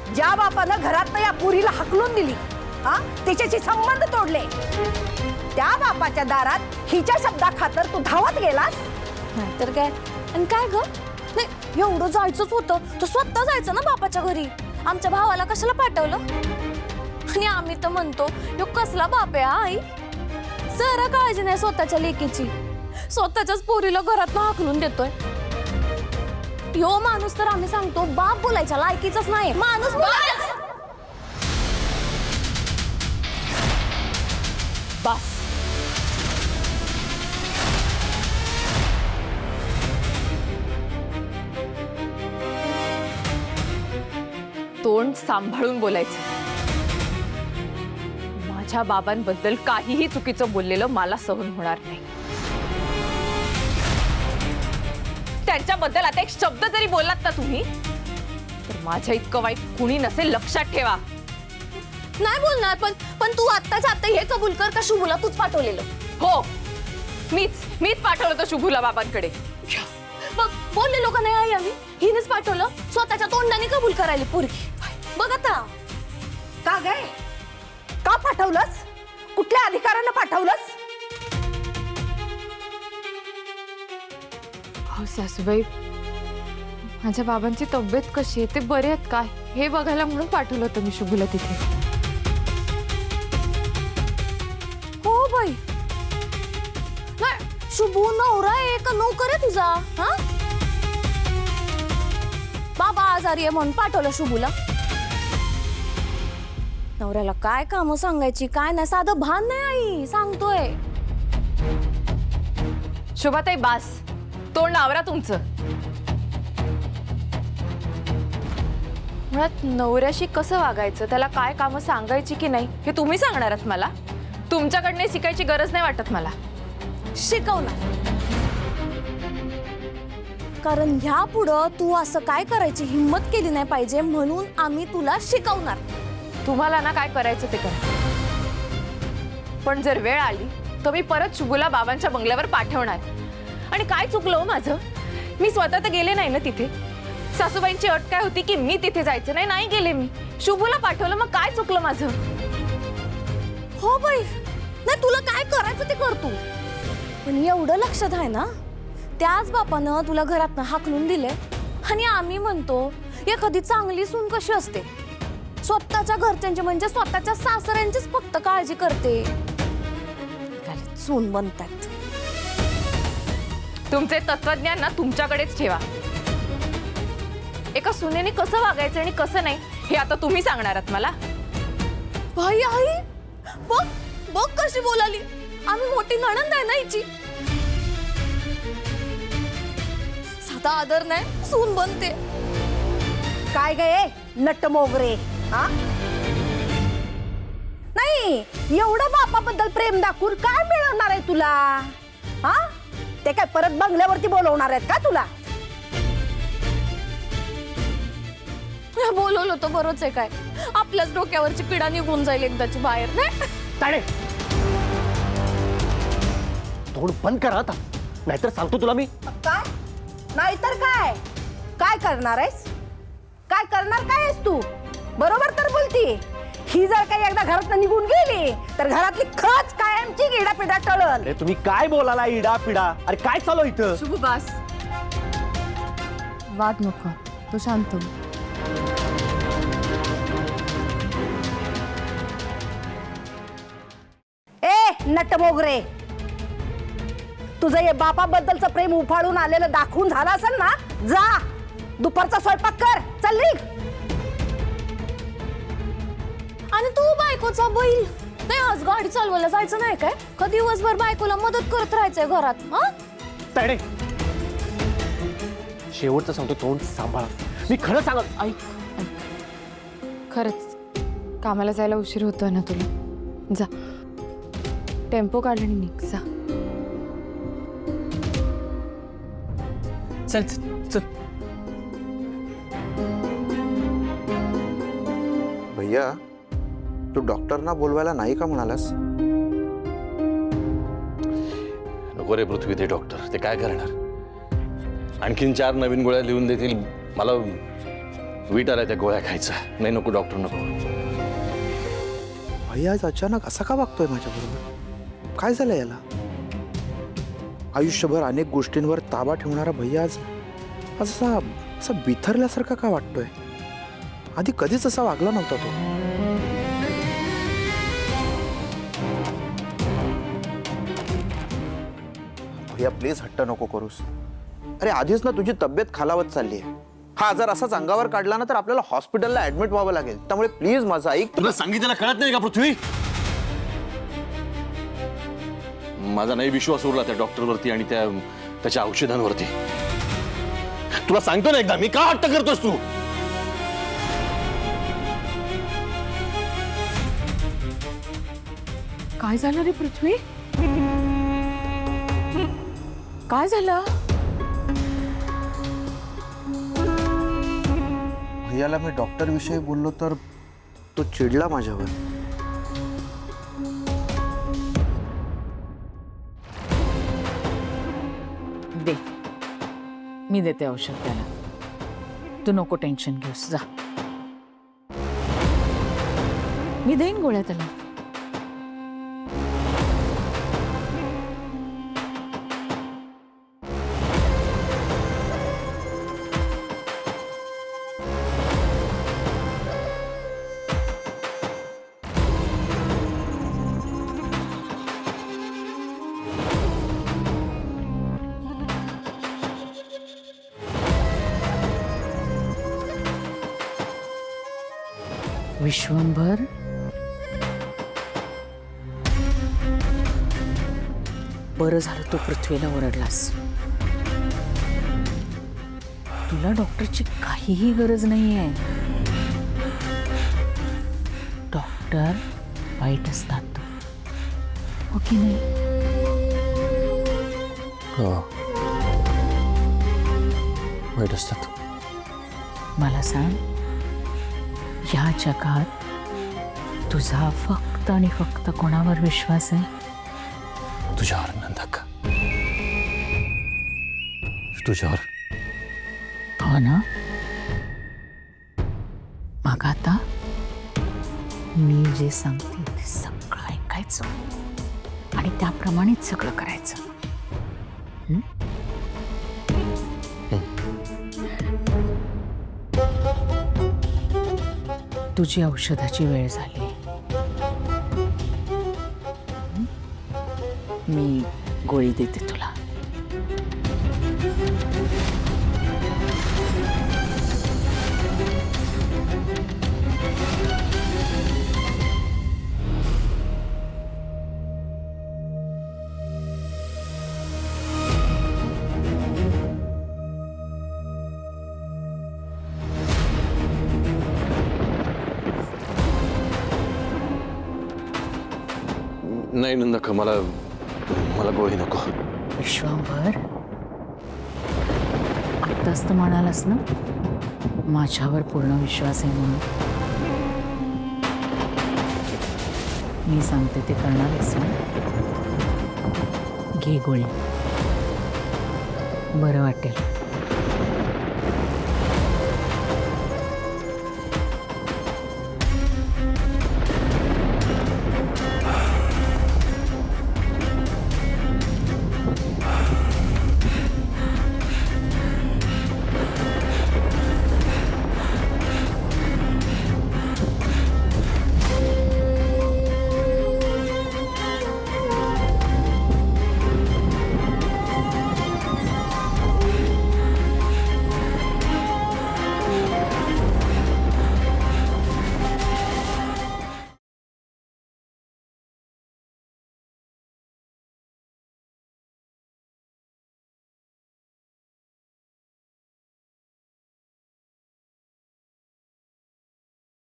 ज्या बापानं घरात या पुरीला हाकलून दिली, हा, तिच्याशी संबंध तोडले, त्या बापाच्या दारात हिच्या शब्दा खातर तू धावत गेलास? नाहीतर काय. आणि काय ग, नाही एवढं जायचंच होतं तर स्वतः जायचं ना बापाच्या घरी. आमच्या भावाला कशाला पाठवलं? आणि आम्ही तर म्हणतो यो कसला बाप आहे आई, जरा काळजी नाही स्वतःच्या लेकीची. स्वतःच्याच पोरीला घरात हाकलून देतोय. यो माणूस तर आम्ही सांगतो बाप बोलायच्या लायकीचाच नाही. माणूस बस. तोंड सांभाळून बोलायचं. माझ्या बाबांबद्दल काहीही चुकीचं बोललेलं मला सहन होणार नाही. त्यांच्याबद्दल आता एक शब्द जरी बोललात ना तुम्ही तर माझ्या इतकं वाईट कुणी नसेल, लक्षात ठेवा. नाही बोलणार, पण तू आत्ताच्या आत्ता हे कबूल कर का शुभूला तूच पाठवलेलं? हो, मीच पाठवलं होतं शुभूला बाबांकडे. बघ बोलले लोक नाही आई, आम्ही हिनेच पाठवलं. स्वतःच्या तोंडाने कबूल करायला पोरगी. बघ आता. का गे, का पाठवलंस? कुठल्या अधिकारानं पाठवलंस? हो सासूबाई, माझ्या बाबांची तब्येत कशी आहे, ते बरे आहेत का हे बघायला म्हणून पाठवलं होतं मी शुभूला तिथे. हो बाई, नाही शुभू नवरा आहे का नोकर आहे तुझा? हा, बाबा आजारी आहे म्हणून पाठवलं शुभूला. नवऱ्याला काय कामं सांगायची काय नाही, साधं भान नाही आई, सांगतोय. शोभाताई बास, तोंड आवरा तुमचं. मुळात नवऱ्याशी कसं वागायचं, त्याला काय कामं सांगायची की नाही हे तुम्ही सांगणार आहात मला. तुमच्याकडनं शिकायची गरज नाही वाटत मला. शिकवणार, कारण ह्या पुढं तू असं काय करायची हिम्मत केली नाही पाहिजे म्हणून आम्ही तुला शिकवणार. तुम्हाला ना काय करायचं ते करा, पण जर वेळ आली तर मी परत शुभूला बाबांच्या बंगल्यावर पाठवणार. आणि काय चुकलं हो माझं? मी स्वतः तर गेले नाही ना तिथे. सासूबाईंची अट काय होती की मी तिथे जायचं नाही, नाही गेले मी. शुभूला पाठवलं, मग काय चुकलं माझं? हो बाई, नाही तुला काय करायचं ते कर तू, पण एवढं लक्षात आहे ना, त्याच बापानं तुला घरातनं हाकलून दिले. आणि आम्ही म्हणतो एखादी चांगली सून कशी असते, स्वतःच्या घरच्यांची म्हणजे स्वतःच्या सासऱ्यांचीच फक्त काळजी करते. सून बनतात. तुमचे तत्वज्ञान ना तुमच्याकडेच ठेवा. एका सुनेने कसं वागायचं आणि कसं नाही हे आता तुम्ही सांगणार आहात मला. भाई आई, बघ बघ कशी बोलाली. आम्ही मोठी नणंद आहे ना हिची. साधा आदर नाही, सून बनते. काय गे नट मोगरे, हा? नाही एवढं बापाबद्दल प्रेम दाखवून काय मिळवणार आहे तुला? हा, ते काय परत बंगल्यावरती बोलवणार आहेत का तुला? बोलवलं होतं बरोच आहे काय, आपल्याच डोक्यावरची पिढा निघून जाईल एकदाची बाहेर. नाही ताडे, तोंड बंद करा आता, नाहीतर सांगतो तुला मी. काय नाहीतर काय? काय करणार आहेस? काय करणार काय आहेस तू? बरोबर तर बोलती. ही जर काही एकदा घरात निघून गेली तर घरातली खच कायमची इडापिडा टळल. अरे तुम्ही काय बोलाला इडा पिडा? अरे काय चालू इथं? शुभ बास, वाद नको, तो शांत. नट मोगरे, तुझं हे बापाबद्दलचं प्रेम उफाळून आलेलं दाखवून झालं असेल ना, जा दुपारचा स्वयंपाक कर, चल निघ. आणि तू बायकोचा बैल नाही, आज गाडी चालवायला जायचं नाही काय? का दिवसभर बायकोला मदत करत राहायचंय घरात? हा, ताडे, शेवटचं सांगतो, तोंड सांभाळा. मी खरं सांगत. ऐक, खरंच कामाला जायला उशीर होतोय ना तुला. जा, टेम्पो काढ आणि निघ जा. चल चल चल. भैया, तू डॉक्टरना बोलवायला नाही का म्हणालास? नको रे पृथ्वी, ते डॉक्टर ते काय करणार? आणखीन 4 नवीन गोळ्या लिहून देतील. मला वीट आलाय त्या गोळ्या खायचा. नाही नको डॉक्टर नको. भैया आज अचानक असा का वागतोय माझ्याबरोबर? काय झालं याला? आयुष्यभर अनेक गोष्टींवर ताबा ठेवणारा भैया आज असा असा बिथरल्यासारखा का वाटतोय? आधी कधीच असा वागला नव्हता तो. भैया प्लीज हट्ट नको करूस. अरे आधीच ना तुझी तब्येत खालावत चालली आहे. हा आजार असाच अंगावर काढला ना तर आपल्याला हॉस्पिटलला ऍडमिट व्हावं लागेल. त्यामुळे प्लीज माझं ऐक. तुला सांगितलेलं कळत नाही का पृथ्वी? माझा नाही विश्वास उरला त्या डॉक्टरवरती आणि त्याच्या औषधांवरती. तुला सांगतो ना एकदा, मी का हट्ट करतोस तू? काय झालं रे पृथ्वी? काय झालं? भैयाला मी डॉक्टर विषयी बोललो तर तो चिडला माझ्यावर. दे, मी देते औषध त्याला. तू नको टेन्शन घेऊस, जा. मी देईन गोळ्या त्याला. विश्वंभर, बरं झालं तू पृथ्वीला ओरडलास. तुला डॉक्टरची काहीही गरज नाहीये. डॉक्टर वाईट असतात, हो की नाही? वाईट असतात. मला सांग, या जगात तुझा फक्त आणि फक्त कोणावर विश्वास आहे? तुझ्यावर नंदक, तुझ्यावर. हो ना? मग आता मी जे सांगते ते सगळं ऐकायचं आणि त्याप्रमाणेच सगळं करायचं. हं? तुझी औषधाची वेळ झाली. मी गोळी देते तुला. नाही नंदक, मला गोळी नको. विश्वंभर, आत्ताच तर म्हणालास ना माझ्यावर पूर्ण विश्वास आहे म्हणून. मी सांगते ते करणार आहेस ना? घे गोळी, बरं वाटेल.